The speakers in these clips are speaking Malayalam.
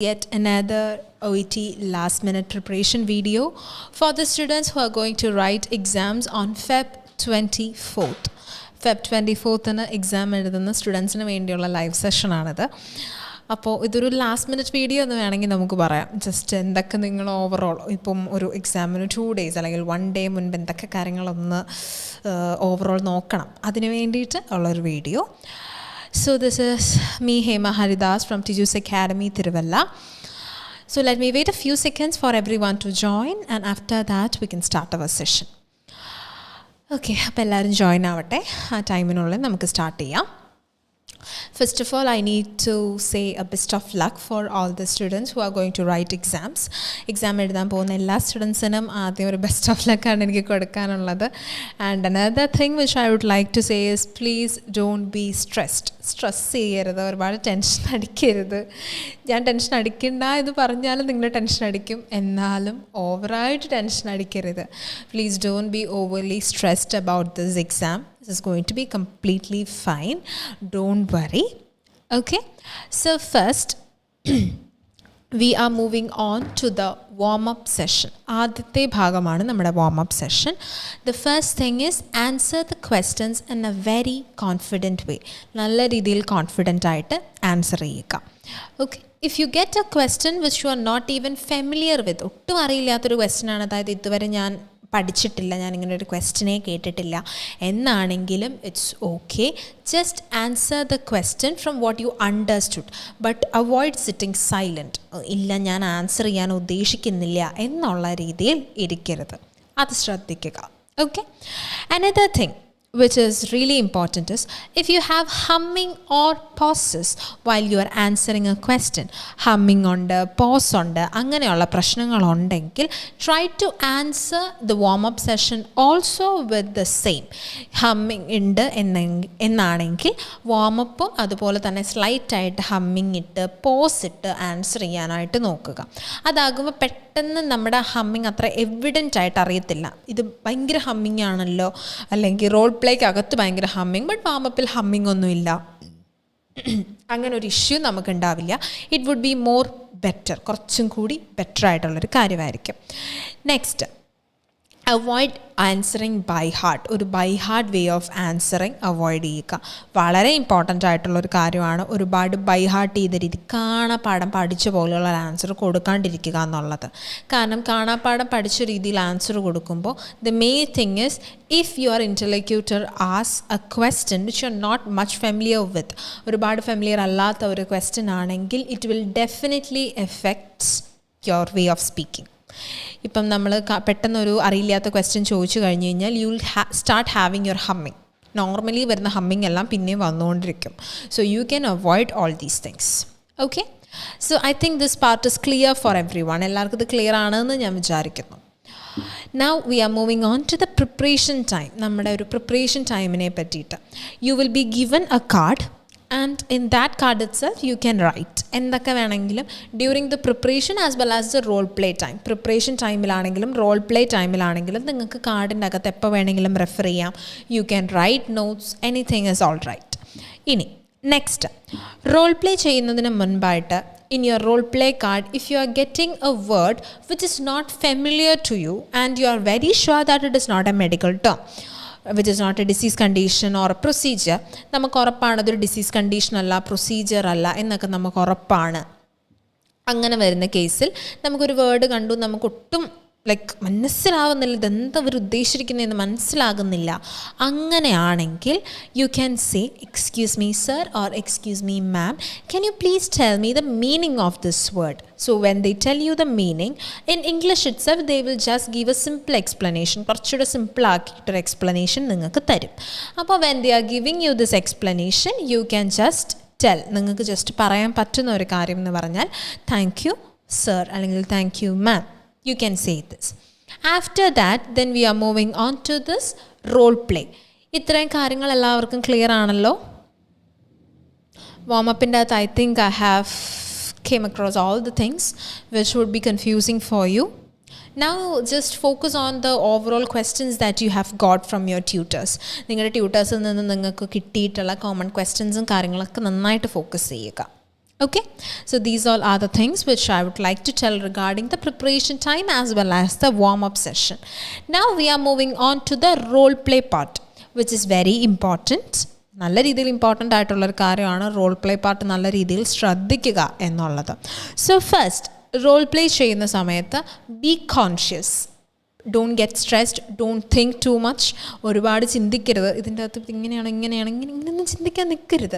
Yet another OET last minute preparation video for the students who are going to write exams on Feb 24th. Feb 24th exam എഴുതുന്ന സ്റ്റുഡൻസിന് വേണ്ടിയുള്ള ലൈവ് സെഷൻ ആണിത്. അപ്പോൾ ഇതൊരു ലാസ്റ്റ് മിനിറ്റ് വീഡിയോ എന്ന് വേണമെങ്കിൽ നമുക്ക് പറയാം. ജസ്റ്റ് എന്തൊക്കെ നിങ്ങൾ ഓവറോൾ ഇപ്പം ഒരു എക്സാമിന് 2 days അല്ലെങ്കിൽ 1 day മുൻപ് എന്തൊക്കെ കാര്യങ്ങളൊന്ന് ഓവറോൾ നോക്കണം, അതിന് വേണ്ടിയിട്ട് ഉള്ളൊരു video. So this is me, Hema Haridas from Tiju's Academy, Tiruvalla. So let me wait a few seconds for everyone to join, and after that we can start our session. Okay, അപ്പോൾ എല്ലാവരും ജോയിൻ ആവട്ടെ. ആ ടൈമിനുള്ളിൽ നമുക്ക് സ്റ്റാർട്ട് ചെയ്യാം. First of all, I need to say a best of luck for all the students who are going to write exams. Exam എഴുതാൻ പോകുന്ന എല്ലാ സ്റ്റുഡൻസിനും ആദ്യം ഒരു ബെസ്റ്റ് ഓഫ് ലക്കാണ് എനിക്ക് കൊടുക്കാനുള്ളത്. And another thing which I would like to say is please don't be stressed. Stress ചെയ്യരുത്, ഒരുപാട് ടെൻഷൻ അടിക്കരുത്. ഞാൻ ടെൻഷൻ അടിക്കണ്ട എന്ന് പറഞ്ഞാലും നിങ്ങൾ ടെൻഷൻ അടിക്കും, എന്നാലും ഓവറായിട്ട് ടെൻഷൻ അടിക്കരുത്. Please don't be overly stressed about this exam. This is going to be completely fine. Don't worry. Okay. So first, we are moving on to the warm-up session. ആദ്യത്തെ ഭാഗമാണ് നമ്മുടെ warm-up session. The first thing is answer the questions in a very confident way. നല്ല രീതിയിൽ കോൺഫിഡൻ്റ് ആയിട്ട് ആൻസർ ചെയ്യുക. Okay. If you get a question which you are not even familiar with, ഒട്ടും അറിയില്ലാത്തൊരു ക്വസ്റ്റ്യൻ ആണ്, അതായത് ഇതുവരെ ഞാൻ പഠിച്ചിട്ടില്ല, ഞാനിങ്ങനെ ഒരു ക്വസ്റ്റ്യനെ കേട്ടിട്ടില്ല എന്നാണെങ്കിലും it's okay. Just answer the question from what you understood, but avoid sitting silent. ഇല്ല, ഞാൻ ആൻസർ ചെയ്യാൻ ഉദ്ദേശിക്കുന്നില്ല എന്നുള്ള രീതിയിൽ ഇരിക്കരുത്, അത് ശ്രദ്ധിക്കുക. Okay. Another thing which is really important is if you have humming or pauses while you are answering a question, humming ഉണ്ട്, pause ഉണ്ട്, അങ്ങനെയുള്ള പ്രശ്നങ്ങളുണ്ടെങ്കിൽ try to answer the warm-up session also with the same. Humming ഉണ്ട് എന്നാണെങ്കിൽ വാമപ്പും അതുപോലെ തന്നെ സ്ലൈറ്റായിട്ട് ഹമ്മിങ് ഇട്ട് പോസ് ഇട്ട് ആൻസർ ചെയ്യാനായിട്ട് നോക്കുക. അതാകുമ്പോൾ പെട്ടെന്ന് നമ്മുടെ ഹമ്മിങ് അത്ര എവിഡൻ്റ് ആയിട്ട് അറിയത്തില്ല. ഇത് ഭയങ്കര ഹമ്മിങ് ആണല്ലോ, അല്ലെങ്കിൽ റോൾ പ്ലേക്ക് അകത്ത് ഭയങ്കര ഹമ്മിങ്, ബട്ട് വാമപ്പിൽ ഹമ്മിങ് ഒന്നുമില്ല, അങ്ങനെ ഒരു ഇഷ്യൂ നമുക്ക് ഉണ്ടാവില്ല. It would be more better, കുറച്ചും കൂടി ബെറ്റർ ആയിട്ടുള്ളൊരു കാര്യമായിരിക്കും. Next, avoid answering by heart. ഒരു by heart way of answering avoid ചെയ്യുക. വളരെ ഇമ്പോർട്ടൻ്റ് ആയിട്ടുള്ളൊരു കാര്യമാണ്. ഒരുപാട് ബൈ ഹാർട്ട് ചെയ്ത രീതി കാണാപ്പാടം പഠിച്ച പോലെയുള്ള ആൻസർ കൊടുക്കാണ്ടിരിക്കുക എന്നുള്ളത്. കാരണം കാണാപ്പാടം പഠിച്ച രീതിയിൽ ആൻസർ കൊടുക്കുമ്പോൾ the main thing is if your interlocutor ask a question which you are not much familiar with, ഒരുപാട് ഫെമിലിയർ അല്ലാത്ത ഒരു ക്വസ്റ്റ്യൻ ആണെങ്കിൽ it will definitely effects your way of speaking. ഇപ്പം നമ്മൾ പെട്ടെന്നൊരു അറിയില്ലാത്ത ക്വസ്റ്റ്യൻ ചോദിച്ചു കഴിഞ്ഞ് കഴിഞ്ഞാൽ you will start having your humming. Normally വരുന്ന ഹമ്മിങ് എല്ലാം പിന്നെയും വന്നുകൊണ്ടിരിക്കും. So you can avoid all these things. Okay. So I think this part is clear for every one. എല്ലാവർക്കും ഇത് ക്ലിയർ ആണെന്ന് ഞാൻ വിചാരിക്കുന്നു. Now we are moving on to the preparation time. നമ്മുടെ ഒരു പ്രിപ്പറേഷൻ ടൈമിനെ പറ്റിയിട്ട് you will be given a card and in that card itself you can write എന്തൊക്കെ വേണമെങ്കിലും during the preparation as well as the role play time. Preparation ടൈമിലാണെങ്കിലും റോൾ പ്ലേ ടൈമിലാണെങ്കിലും നിങ്ങൾക്ക് കാർഡിൻ്റെ അകത്ത് എപ്പോൾ വേണമെങ്കിലും റെഫർ ചെയ്യാം. You can write notes, anything is all right. ഇനി നെക്സ്റ്റ്, റോൾ പ്ലേ ചെയ്യുന്നതിന് മുൻപായിട്ട് in your role play card, if you are getting a word which is not familiar to you and you are very sure that it is not a medical term, which is not a disease condition or a procedure, നമുക്ക് ഉറപ്പാണ് അതൊരു ഡിസീസ് കണ്ടീഷൻ അല്ല, പ്രൊസീജിയർ അല്ല എന്നൊക്കെ നമുക്ക് ഉറപ്പാണ്. അങ്ങനെ വരുന്ന കേസിൽ നമുക്കൊരു വേർഡ് കണ്ടു, നമുക്കൊട്ടും മനസ്സിലാവുന്നില്ല, ഇതെന്താ അവർ ഉദ്ദേശിച്ചിരിക്കുന്നതെന്ന് മനസ്സിലാകുന്നില്ല, അങ്ങനെയാണെങ്കിൽ you can say excuse me sir or excuse me ma'am, can you please tell me the meaning of this word. So when they tell you the meaning in English itself, they will just give a simple explanation. കുറച്ചുകൂടെ സിമ്പിൾ ആക്കിയിട്ടൊരു എക്സ്പ്ലനേഷൻ നിങ്ങൾക്ക് തരും. അപ്പോൾ when they are giving you this explanation, you can just tell. നിങ്ങൾക്ക് ജസ്റ്റ് പറയാൻ പറ്റുന്ന ഒരു കാര്യം എന്ന് പറഞ്ഞാൽ താങ്ക് യു സർ അല്ലെങ്കിൽ thank you ma'am. You can say this. After that, then we are moving on to this role play. ഇത്രയും കാര്യങ്ങൾ എല്ലാവർക്കും ക്ലിയർ ആണല്ലോ? വാമപ്പിൻ്റെ അകത്ത് I think I have came across all the things which would be confusing for you. Now just focus on the overall questions that you have got from your tutors. നിങ്ങളുടെ ട്യൂട്ടേഴ്സിൽ നിന്ന് നിങ്ങൾക്ക് കിട്ടിയിട്ടുള്ള കോമൺ ക്വസ്റ്റ്യൻസും കാര്യങ്ങളൊക്കെ നന്നായിട്ട് ഫോക്കസ് ചെയ്യുക. Okay, so these all are the things which I would like to tell regarding the preparation time as well as the warm-up session. Now we are moving on to the role play part, which is very important. നല്ല രീതിയിൽ ഇമ്പോർട്ടൻ്റ് ആയിട്ടുള്ളൊരു കാര്യമാണ് റോൾ പ്ലേ പാർട്ട് നല്ല രീതിയിൽ ശ്രദ്ധിക്കുക എന്നുള്ളത്. സോ ഫസ്റ്റ് റോൾ പ്ലേ ചെയ്യുന്ന സമയത്ത് B conscious. Don't get stressed, don't think too much. ഒരുപാട് ചിന്തിക്കരുത്, ഇതിൻ്റെ അകത്ത് ഇങ്ങനെയൊന്നും ചിന്തിക്കാൻ നിൽക്കരുത്.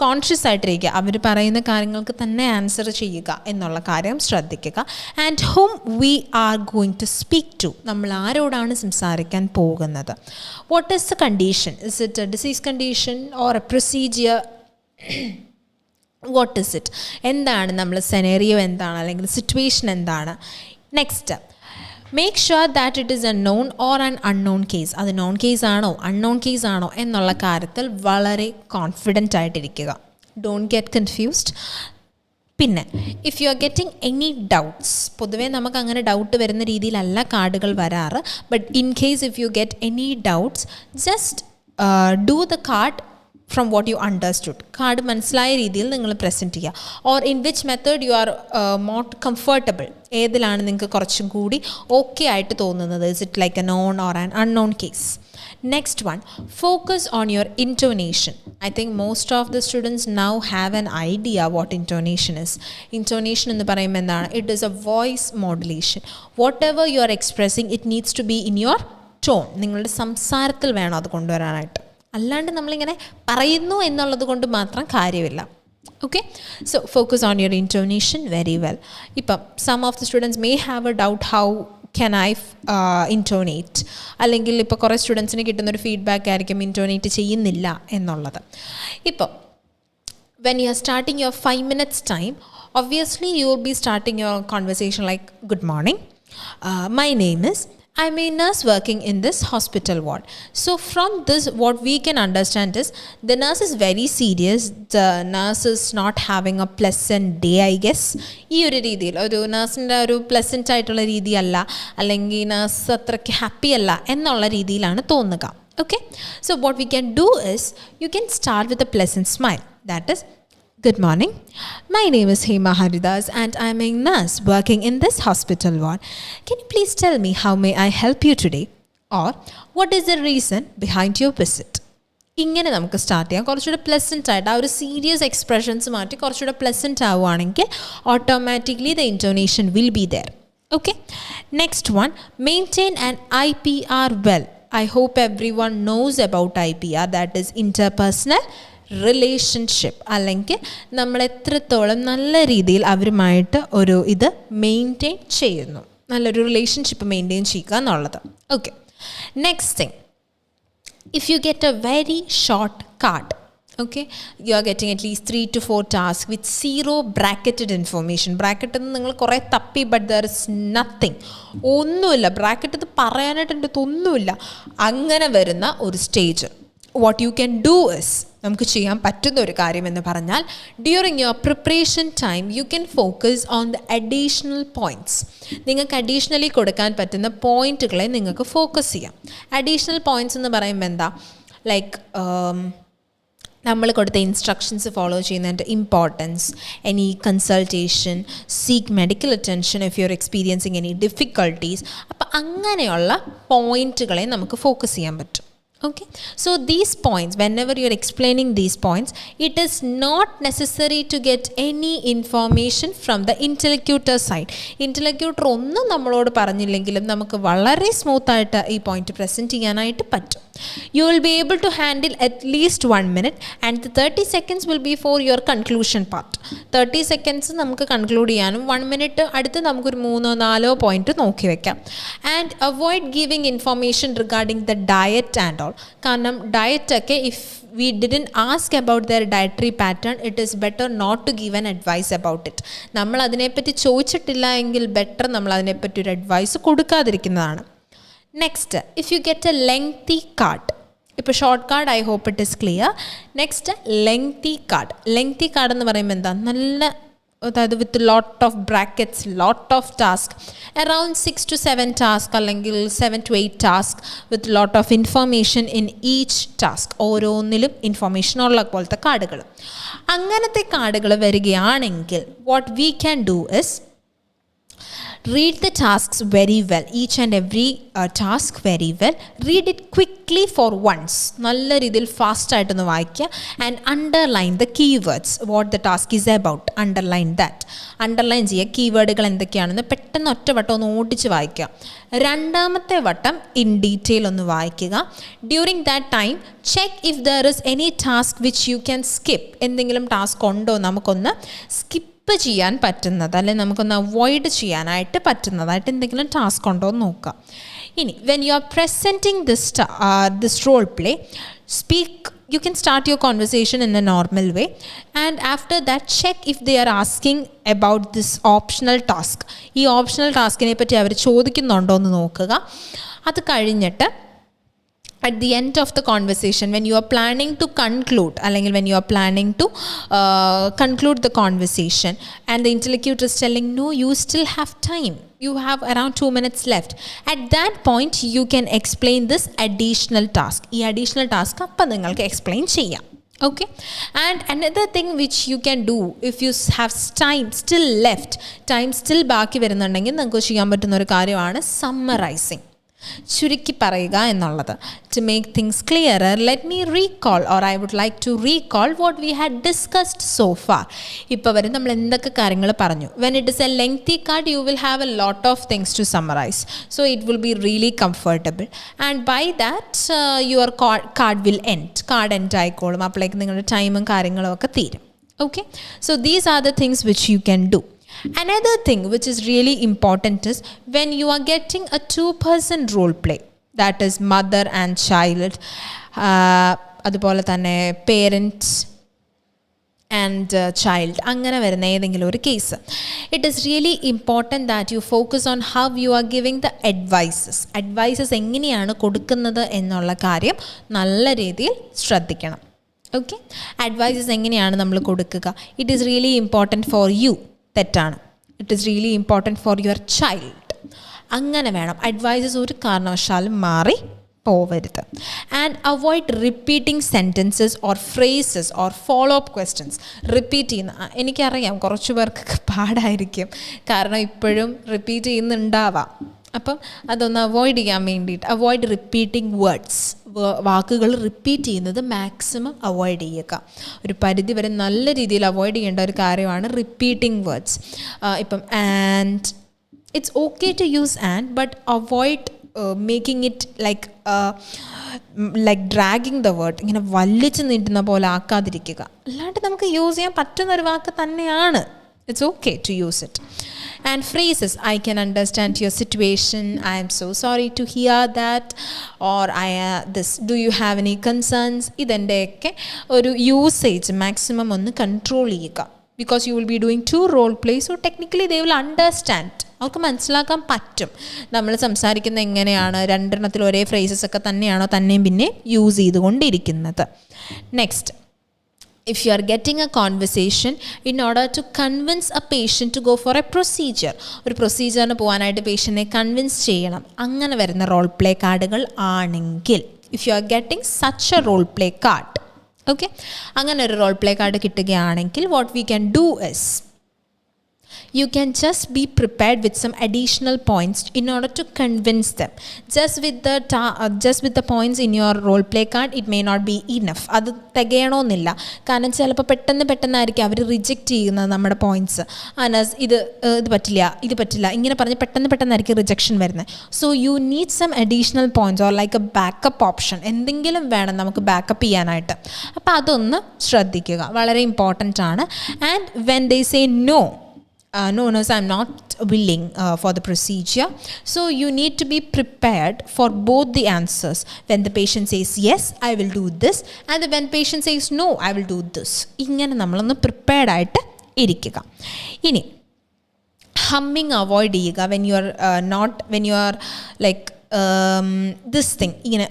കോൺഷ്യസ് ആയിട്ടിരിക്കുക, അവർ പറയുന്ന കാര്യങ്ങൾക്ക് തന്നെ ആൻസർ ചെയ്യുക എന്നുള്ള കാര്യം ശ്രദ്ധിക്കുക. And whom we are going to speak to, നമ്മൾ ആരോടാണ് സംസാരിക്കാൻ പോകുന്നത്. What is the condition? Is it a disease condition or a procedure? What is it? എന്താണ് നമ്മൾ സെനേറിയോ, എന്താണ് അല്ലെങ്കിൽ സിറ്റുവേഷൻ എന്താണ്? Next, make sure that it is a known or an unknown case. അത് നോൺ കേസ് ആണോ അൺനോൺ കേസ് ആണോ എന്നുള്ള കാര്യത്തിൽ വളരെ കോൺഫിഡൻ്റ് ആയിട്ടിരിക്കുക. Don't get confused. പിന്നെ if you are getting any doubts, പൊതുവേ നമുക്ക് അങ്ങനെ ഡൗട്ട് വരുന്ന രീതിയിലല്ല കാർഡുകൾ വരാറ്. But in case if you get any doubts, just do the card from what you understood. Card മനസ്സിലായ രീതിയിൽ നിങ്ങൾ പ്രസൻറ്റ് ചെയ്യുക. Or in which method you are more comfortable, ഏതിലാണ് നിങ്ങൾക്ക് കുറച്ചും കൂടി ഓക്കെ ആയിട്ട് തോന്നുന്നത്. Is it like a known or an unknown case? Next one, focus on your intonation. I think most of the students now have an idea what intonation is. Intonation എന്ന് പറയുമ്പോൾ എന്താണ്? It is a voice modulation. Whatever you are expressing, it needs to be in your tone. നിങ്ങളുടെ സംസാരത്തിൽ വേണം അത് കൊണ്ടുവരാനായിട്ട്. അല്ലാണ്ട് നമ്മളിങ്ങനെ പറയുന്നു എന്നുള്ളത് കൊണ്ട് മാത്രം കാര്യമില്ല. Okay, so focus on your intonation very well. ഇപ്പം some of the students may have a doubt how can I intonate, അല്ലെങ്കിൽ ഇപ്പോൾ കുറേ സ്റ്റുഡൻസിന് കിട്ടുന്നൊരു ഫീഡ്ബാക്ക് ആയിരിക്കും ഇൻറ്റോനേറ്റ് ചെയ്യുന്നില്ല എന്നുള്ളത്. ഇപ്പോൾ when you are starting your 5 minutes time, obviously you will be starting your conversation like, good morning, my name is, I'm a nurse working in this hospital ward. So from this, what we can understand is the nurse is very serious. The nurse is not having a pleasant day, I guess. ഈ ഒരു രീതിയിൽ ഒരു നഴ്സിൻ്റെ ഒരു പ്ലസൻറ്റ് ആയിട്ടുള്ള രീതിയല്ല, അല്ലെങ്കിൽ നഴ്സ് അത്രയ്ക്ക് ഹാപ്പി അല്ല എന്നുള്ള രീതിയിലാണ് തോന്നുക. Okay, so what we can do is you can start with a pleasant smile. That is, good morning, my name is Hema Haridas and I am a nurse working in this hospital ward. Can you please tell me how may I help you today? Or what is the reason behind your visit? ഇങ്ങനെ നമുക്ക് സ്റ്റാർട്ട് ചെയ്യാം. കുറച്ചുകൂടെ പ്ലസൻറ്റ് ആയിട്ട്, ആ ഒരു സീരിയസ് എക്സ്പ്രഷൻസ് മാറ്റി കുറച്ചുകൂടെ പ്ലസൻറ്റ് ആവുകയാണെങ്കിൽ automatically the intonation will be there. Okay, next one, maintain an IPR well. I hope everyone knows about IPR, that is interpersonal relationship. അല്ലെങ്കിൽ നമ്മൾ എത്രത്തോളം നല്ല രീതിയിൽ അവരുമായിട്ട് ഒരു ഇത് മെയിൻറ്റെയിൻ ചെയ്യുന്നു, നല്ലൊരു റിലേഷൻഷിപ്പ് മെയിൻറ്റെയിൻ ചെയ്യുക എന്നുള്ളത്. Okay, next thing, if you get A very short card, okay, you are getting at least 3 to 4 tasks with zero bracketed information. Bracket നിങ്ങൾ കുറേ തപ്പി, ബട്ട് ദർ ഇസ് നത്തിങ്, ഒന്നുമില്ല ബ്രാക്കറ്റ് ഇത് പറയാനായിട്ട് എൻ്റെ ഒന്നുമില്ല, അങ്ങനെ വരുന്ന ഒരു stage. What you can do is, നമുക്ക് ചെയ്യാൻ പറ്റുന്ന ഒരു കാര്യം എന്ന് പറഞ്ഞാൽ, during your preparation time you can focus on the additional points. നിങ്ങൾക്ക് അഡീഷണലി കൊടുക്കാൻ പറ്റുന്ന പോയിൻറ്റുകളെ നിങ്ങൾക്ക് ഫോക്കസ് ചെയ്യാം. അഡീഷണൽ പോയിൻറ്റ്സ് എന്ന് പറയുമ്പോൾ എന്താ, ലൈക്ക് നമ്മൾ കൊടുത്ത ഇൻസ്ട്രക്ഷൻസ് ഫോളോ ചെയ്യുന്നതിൻ്റെ importance, any consultation, seek medical attention if you R experiencing any difficulties. അപ്പം അങ്ങനെയുള്ള പോയിൻറ്റുകളെ നമുക്ക് ഫോക്കസ് ചെയ്യാൻ പറ്റും. Okay, so these points, whenever you are explaining these points, it is not necessary to get any information from the interlocutor side. Interlocutor ഒന്നും നമ്മളോട് പറഞ്ഞില്ലെങ്കിലും നമുക്ക് വളരെ സ്മൂത്തായിട്ട് ഈ പോയിന്റ് പ്രസൻറ്റ് ചെയ്യാനായിട്ട് പറ്റും. You will be able to handle at least 1 minute and the 30 seconds will be for your conclusion part. 30 seconds നമുക്ക് കൺക്ലൂഡ് ചെയ്യാനും 1 minute അടുത്ത് നമുക്കൊരു 3-4 പോയിന്റ് നോക്കി വെക്കാം. And avoid giving information regarding the diet and all. കാരണം ഡയറ്റൊക്കെ if we didn't ask about their dietary pattern, it is better not to give an advice about it. നമ്മൾ അതിനെപ്പറ്റി ചോദിച്ചിട്ടില്ല എങ്കിൽ ബെറ്റർ നമ്മൾ അതിനെപ്പറ്റി ഒരു അഡ്വൈസ് കൊടുക്കാതിരിക്കുന്നതാണ്. Next, if you get a lengthy card, ഇപ്പോൾ short card I hope it is clear. Next, lengthy card. Lengthy card എന്ന് പറയുമ്പോൾ എന്താ, നല്ല അതായത് with lot of brackets, lot of task, around 6 to 7 task അല്ലെങ്കിൽ 7 to 8 task with lot of information in each task. ഓരോന്നിലും ഇൻഫർമേഷൻ ഉള്ള പോലത്തെ കാർഡുകൾ. അങ്ങനത്തെ കാർഡുകൾ വരികയാണെങ്കിൽ what we can do is read the tasks very well, each and every task very well. Read it quickly for once. നല്ല രീതിയിൽ ഫാസ്റ്റ് ആയിട്ടൊന്ന് വായിക്കുക. And underline the keywords, what the task is about. Underline that. Underline ചെയ്യുക, കീവേഡുകൾ എന്തൊക്കെയാണെന്ന് പെട്ടെന്ന് ഒറ്റ വട്ടം ഒന്ന് ഓടിച്ച് വായിക്കുക. രണ്ടാമത്തെ വട്ടം ഇൻ ഡീറ്റെയിൽ ഒന്ന് വായിക്കുക. During that time check if there is any task which you can skip. എന്തെങ്കിലും ടാസ്ക് ഉണ്ടോ നമുക്കൊന്ന് സ്കിപ്പ് ചെയ്യാൻ പറ്റുന്നത്, അല്ലെങ്കിൽ നമുക്കൊന്ന് അവോയ്ഡ് ചെയ്യാനായിട്ട് പറ്റുന്നതായിട്ട് എന്തെങ്കിലും ടാസ്ക് ഉണ്ടോ എന്ന് നോക്കുക. ഇനി when you are presenting this role play, speak. You can start your conversation in a normal way, and after that check if they are asking about this optional task. ഈ ഓപ്ഷണൽ ടാസ്കിനെ പറ്റി അവർ ചോദിക്കുന്നുണ്ടോ എന്ന് നോക്കുക. അത് കഴിഞ്ഞിട്ട് at the end of the conversation, when you are planning to conclude, അല്ലെങ്കിൽ when you are planning to conclude the conversation and the interlocutor is telling no, you still have time, you have around 2 minutes left, at that point you can explain this additional task. ഈ additional task അപ്പം നിങ്ങൾക്ക് explain ചെയ്യാം. Okay, and another thing which you can do if you have time still left, time still ബാക്കി വരുന്നുണ്ടെങ്കിൽ നിങ്ങൾക്ക് ചെയ്യാൻ പറ്റുന്ന ഒരു കാര്യമാണ് സമ്മറൈസിങ്, ചുരുക്കി പറയുക എന്നുള്ളത്. To make things clearer, let me recall, or I would like to recall what we had discussed so far. ഇപ്പോൾ വരെ നമ്മൾ എന്തൊക്കെ കാര്യങ്ങൾ പറഞ്ഞു. When it is a lengthy card, you will have a lot of things to summarize, so it will be really comfortable, and by that your card will end. Card end ആയിക്കോളും, അപ്പോഴേക്ക് നിങ്ങളുടെ ടൈമും കാര്യങ്ങളും ഒക്കെ തീരും. Okay, so these are the things which you can do. Another thing which is really important is when you are getting a 2-person role play, that is mother and child, അതുപോലെ തന്നെ പേരൻറ്റ്സ് ആൻഡ് ചൈൽഡ്, അങ്ങനെ വരുന്ന ഏതെങ്കിലും ഒരു case, it is really important that you focus on how you are giving the advices എങ്ങനെയാണ് കൊടുക്കുന്നത് എന്നുള്ള കാര്യം നല്ല രീതിയിൽ ശ്രദ്ധിക്കണം. ഓക്കെ, അഡ്വൈസസ് എങ്ങനെയാണ് നമ്മൾ കൊടുക്കുക. It is really important for you, തെറ്റാണ്. It is really important for your child. അങ്ങനെ വേണം. അഡ്വൈസസ് ഒരു കാരണവശാലും മാറി പോവരുത്. And avoid repeating sentences or phrases or follow up questions. Repeat ചെയ്യുന്ന, എനിക്കറിയാം കുറച്ച് പേർക്കൊക്കെ പാടായിരിക്കും, കാരണം ഇപ്പോഴും റിപ്പീറ്റ് ചെയ്യുന്നുണ്ടാവാം. അപ്പം അതൊന്ന് അവോയ്ഡ് ചെയ്യാൻ വേണ്ടിയിട്ട് അവോയ്ഡ് റിപ്പീറ്റിംഗ് വേർഡ്സ്, വാക്കുകൾ റിപ്പീറ്റ് ചെയ്യുന്നത് മാക്സിമം അവോയ്ഡ് ചെയ്യുക. ഒരു പരിധി വരെ നല്ല രീതിയിൽ അവോയ്ഡ് ചെയ്യേണ്ട ഒരു കാര്യമാണ് റിപ്പീറ്റിംഗ് വേർഡ്സ്. ഇപ്പം and, it's okay to use and, but avoid making it like dragging the word, ഇങ്ങനെ വലിച്ചു നീട്ടുന്ന പോലെ ആക്കാതിരിക്കുക. അല്ലാണ്ട് നമുക്ക് യൂസ് ചെയ്യാൻ പറ്റുന്ന ഒരു വാക്ക് തന്നെയാണ്. It's okay to use it. And phrases, I can understand your situation, I am so sorry to hear that, or do you have any concerns. ഇതെൻ്റെയൊക്കെ ഒരു യൂസേജ് മാക്സിമം ഒന്ന് കൺട്രോൾ ചെയ്യുക. because you will be doing 2 role plays, so technically they will understand. അവർക്ക് മനസ്സിലാക്കാൻ പറ്റും നമ്മൾ സംസാരിക്കുന്നത് എങ്ങനെയാണ്, രണ്ടെണ്ണത്തിൽ ഒരേ ഫ്രേസസ് ഒക്കെ തന്നെയാണോ തന്നെയും പിന്നെ യൂസ് ചെയ്തുകൊണ്ടിരിക്കുന്നത്. Next, if you are getting a conversation in order to convince a patient to go for a procedure, ഒരു പ്രൊസീജിയറിന് പോകാനായിട്ട് പേഷ്യൻറ്റിനെ കൺവിൻസ് ചെയ്യണം, അങ്ങനെ വരുന്ന റോൾ പ്ലേ കാർഡുകൾ ആണെങ്കിൽ, if you are getting such a role play card, okay, അങ്ങനെ ഒരു റോൾ പ്ലേ കാർഡ് കിട്ടുകയാണെങ്കിൽ what we can do is you can just be prepared with some additional points in order to convince them. Just with the points in your role play card, it may not be enough. അത് തികയണമെന്നില്ല. കാരണം ചിലപ്പോൾ പെട്ടെന്നായിരിക്കും അവർ റിജക്റ്റ് ചെയ്യുന്നത് നമ്മുടെ പോയിൻറ്റ്സ്. അനസ് ഇത് പറ്റില്ല ഇങ്ങനെ പറഞ്ഞ് പെട്ടെന്നായിരിക്കും റിജക്ഷൻ വരുന്നത്. So you need some additional points or like a backup option. എന്തെങ്കിലും വേണം നമുക്ക് ബാക്കപ്പ് ചെയ്യാനായിട്ട്. അപ്പോൾ അതൊന്ന് ശ്രദ്ധിക്കുക, വളരെ ഇമ്പോർട്ടൻ്റ് ആണ്. And when they say no, so I'm not willing for the procedure. So you need to be prepared for both the answers. When the patient says yes, I will do this, and when the patient says no, I will do this. ഇങ്ങനെ നമ്മളൊന്ന് പ്രിപ്പയർഡ് ആയിട്ട് ഇരിക്കുക. ഇനി ഹമ്മിങ് അവോയ്ഡ് ചെയ്യുക. when you are like this thing ഇങ്ങനെ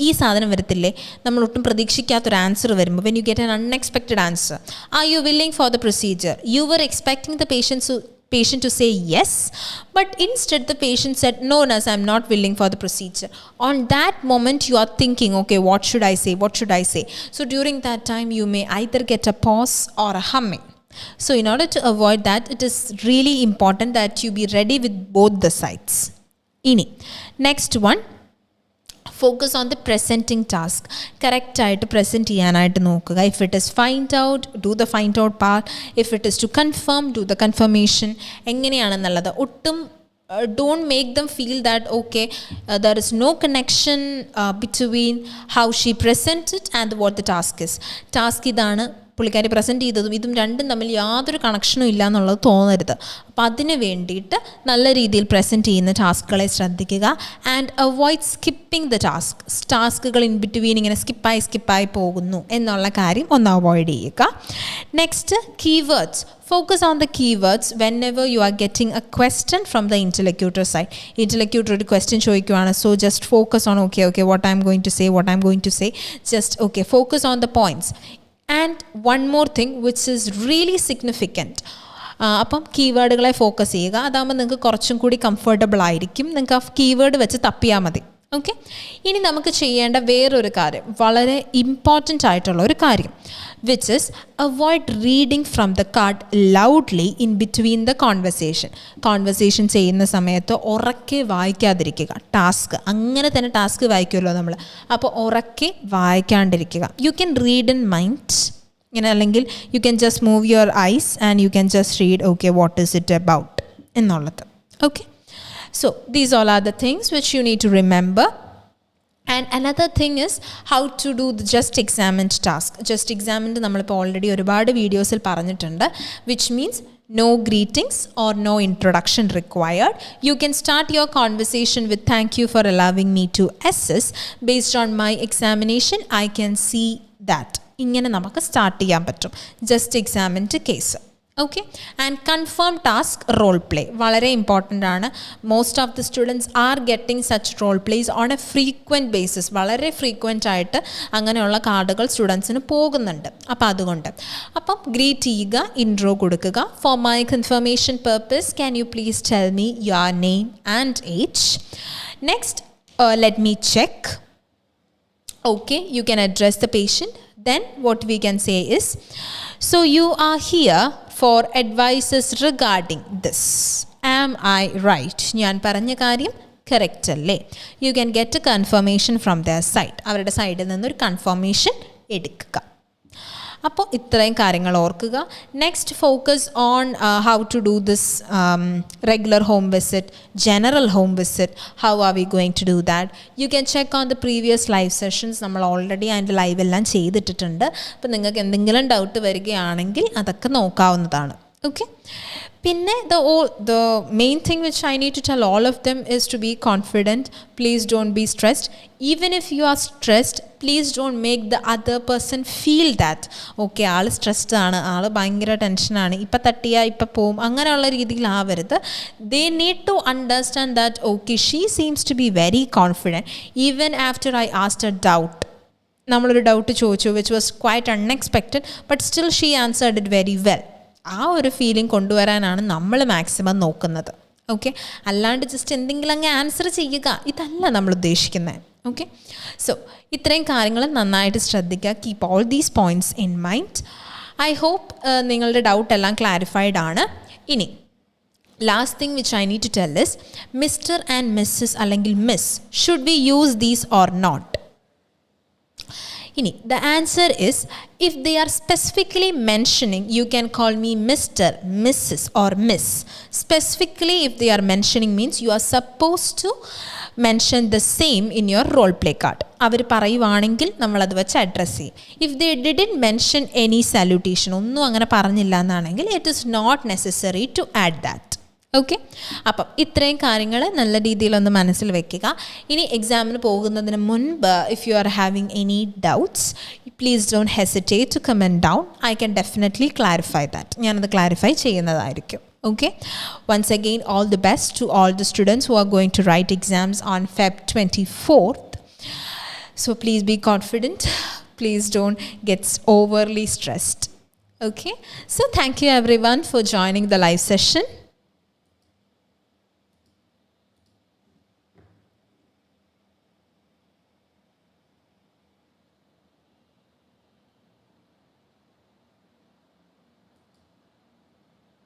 ഈ സാധനം വരത്തില്ലേ, നമ്മൾ ഒട്ടും പ്രതീക്ഷിക്കാത്തൊരു ആൻസർ വരുമ്പോൾ when you get an unexpected answer, are you willing for the procedure? You were expecting the patient to say yes, but instead the patient said, no nurse, I'm not willing for the procedure. On that moment you are thinking, okay, what should I say? So during that time you may either get a pause or a humming. So in order to avoid that, it is really important that you be ready with both the sides. Next one, focus on the presenting task. Correct ആയിട്ട് present ചെയ്യാനായിട്ട് നോക്കുക. If it is find out, do the find out part. If it is to confirm, do the confirmation. എങ്ങനെയാണെന്നുള്ളത് ഒട്ടും don't make them feel that okay, there is no connection between how she presented and what the task is. Task ഇതാണ്, പുള്ളിക്കാരി പ്രസൻറ്റ് ചെയ്തതും ഇതും രണ്ടും തമ്മിൽ യാതൊരു കണക്ഷനും ഇല്ല എന്നുള്ളത് തോന്നരുത്. അപ്പോൾ അതിന് വേണ്ടിയിട്ട് നല്ല രീതിയിൽ പ്രസൻറ്റ് ചെയ്യുന്ന ടാസ്കുകളെ ശ്രദ്ധിക്കുക. ആൻഡ് അവോയ്ഡ് സ്കിപ്പിംഗ് ദ ടാസ്കുകൾ ഇൻ ബിറ്റ്വീൻ ഇങ്ങനെ സ്കിപ്പായി പോകുന്നു എന്നുള്ള കാര്യം ഒന്ന് അവോയ്ഡ് ചെയ്യുക. Next, keywords. Focus on the keywords whenever you are getting a question from the interlocutor side. Interlocutor ഒരു question ചോദിക്കുവാണ്, so just focus on okay what I'm going to say. Just okay, focus on the points. And one more thing which is really significant, അപ്പം കീവേഡുകളെ ഫോക്കസ് ചെയ്യുക. അതാകുമ്പോൾ നിങ്ങൾക്ക് കുറച്ചും കൂടി കംഫർട്ടബിൾ ആയിരിക്കും. നിങ്ങൾക്ക് ആ കീവേഡ് വെച്ച് തപ്പിയാൽ മതി. ഓക്കെ, ഇനി നമുക്ക് ചെയ്യേണ്ട വേറൊരു കാര്യം, വളരെ ഇമ്പോർട്ടൻ്റ് ആയിട്ടുള്ള ഒരു കാര്യം, which is avoid reading from the card loudly in between the conversation ചെയ്യുന്ന സമയത്ത് ഉറക്കെ വായിക്കാതിരിക്കുക. ടാസ്ക് അങ്ങനെ തന്നെ ടാസ്ക് വായിക്കുമല്ലോ നമ്മൾ, അപ്പോൾ ഉറക്കെ വായിക്കാണ്ടിരിക്കുക. You can read in mind ഇങ്ങനെ, അല്ലെങ്കിൽ you can just move your eyes and you can just read okay what is it about എന്നുള്ളത്. Okay, so these all are the things which you need to remember. And another thing is how to do the just examined task. Just examined നമ്മളിപ്പോൾ ഓൾറെഡി ഒരുപാട് വീഡിയോസിൽ പറഞ്ഞിട്ടുണ്ട്, which means no greetings or no introduction required. You can start your conversation with thank you for allowing me to assess. Based on my examination, I can see that. ഇങ്ങനെ നമുക്ക് സ്റ്റാർട്ട് ചെയ്യാൻ പറ്റും ജസ്റ്റ് എക്സാമിൻ്റെ case. Okay, and confirm task role play വളരെ ഇമ്പോർട്ടൻ്റ് ആണ്. Most of the students are getting such role plays on a frequent basis. വളരെ ഫ്രീക്വൻ്റ് ആയിട്ട് അങ്ങനെയുള്ള കാർഡുകൾ സ്റ്റുഡൻസിന് പോകുന്നുണ്ട്. അപ്പം ഗ്രീറ്റ് ചെയ്യുക, ഇൻട്രോ കൊടുക്കുക. For my confirmation purpose can you please tell me your name and age. Next, let me check. Okay, you can address the patient. Then what we can say is, so you are here for advices regarding this. Am I right? ഞാൻ പറഞ്ഞ കാര്യം കറക്റ്റ് അല്ലേ? You can get a confirmation from their side. അവരുടെ സൈഡിൽ നിന്നൊരു കൺഫർമേഷൻ എടുക്കുക. അപ്പോൾ ഇത്രയും കാര്യങ്ങൾ ഓർക്കുക. Next, focus on how to do this regular home visit, general home visit. How are we going to do that? You can check on the previous live sessions. നമ്മൾ ഓൾറെഡി അതിൻ്റെ ലൈവ് എല്ലാം ചെയ്തിട്ടിട്ടുണ്ട്. അപ്പോൾ നിങ്ങൾക്ക് എന്തെങ്കിലും ഡൗട്ട് വരികയാണെങ്കിൽ അതൊക്കെ നോക്കാവുന്നതാണ്. ഓക്കെ, പിന്നെ the main thing which I need to tell all of them is to be confident. Please don't be stressed. Even if you are stressed, please don't make the other person feel that okay all stressed ആണ്, ആൾ ഭയങ്കര ടെൻഷനാണ്, ഇപ്പം തട്ടിയാൽ ഇപ്പം പോവും, അങ്ങനെയുള്ള രീതിയിലാവരുത്. They need to understand that okay, she seems to be very confident. Even after I asked a doubt, നമ്മളൊരു ഡൗട്ട് ചോദിച്ചു which was quite unexpected, but still she answered it very well. ആ ഒരു ഫീലിംഗ് കൊണ്ടുവരാനാണ് നമ്മൾ മാക്സിമം നോക്കുന്നത്. ഓക്കെ, അല്ലാണ്ട് ജസ്റ്റ് എന്തെങ്കിലും അങ്ങ് ആൻസർ ചെയ്യുക, ഇതല്ല നമ്മൾ ഉദ്ദേശിക്കുന്നത്. ഓക്കെ, സോ ഇത്രയും കാര്യങ്ങൾ നന്നായിട്ട് ശ്രദ്ധിക്കുക. Keep all these points in mind. I hope നിങ്ങളുടെ ഡൗട്ട് എല്ലാം ക്ലാരിഫൈഡ് ആണ്. ഇനി last thing which I need to tell is, Mr and Mrs അല്ലെങ്കിൽ miss, should we use these or not? The answer is, if they are specifically mentioning, you can call me Mr., Mrs. or Miss. Specifically, if they are mentioning means you are supposed to mention the same in your role play card. അവർ പറയുവാണെങ്കിൽ നമ്മളത് വെച്ച് അഡ്രസ്സ് ചെയ്യും. If they didn't mention any salutation, ഒന്നും അങ്ങനെ പറഞ്ഞില്ല എന്നാണെങ്കിൽ it is not necessary to add that. Okay, അപ്പം ഇത്രയും കാര്യങ്ങൾ നല്ല രീതിയിലൊന്ന് മനസ്സിൽ വെക്കുക. ഇനി എക്സാമിന് പോകുന്നതിന് മുൻപ് if you are having any doubts, please don't hesitate to comment down. I can definitely clarify that. ഞാനത് ക്ലാരിഫൈ ചെയ്യുന്നതായിരിക്കും. Okay, once again, all the best to all the students who are going to write exams on Feb 24th. So please be confident. Please don't get overly stressed. Okay, so thank you everyone for joining the live session.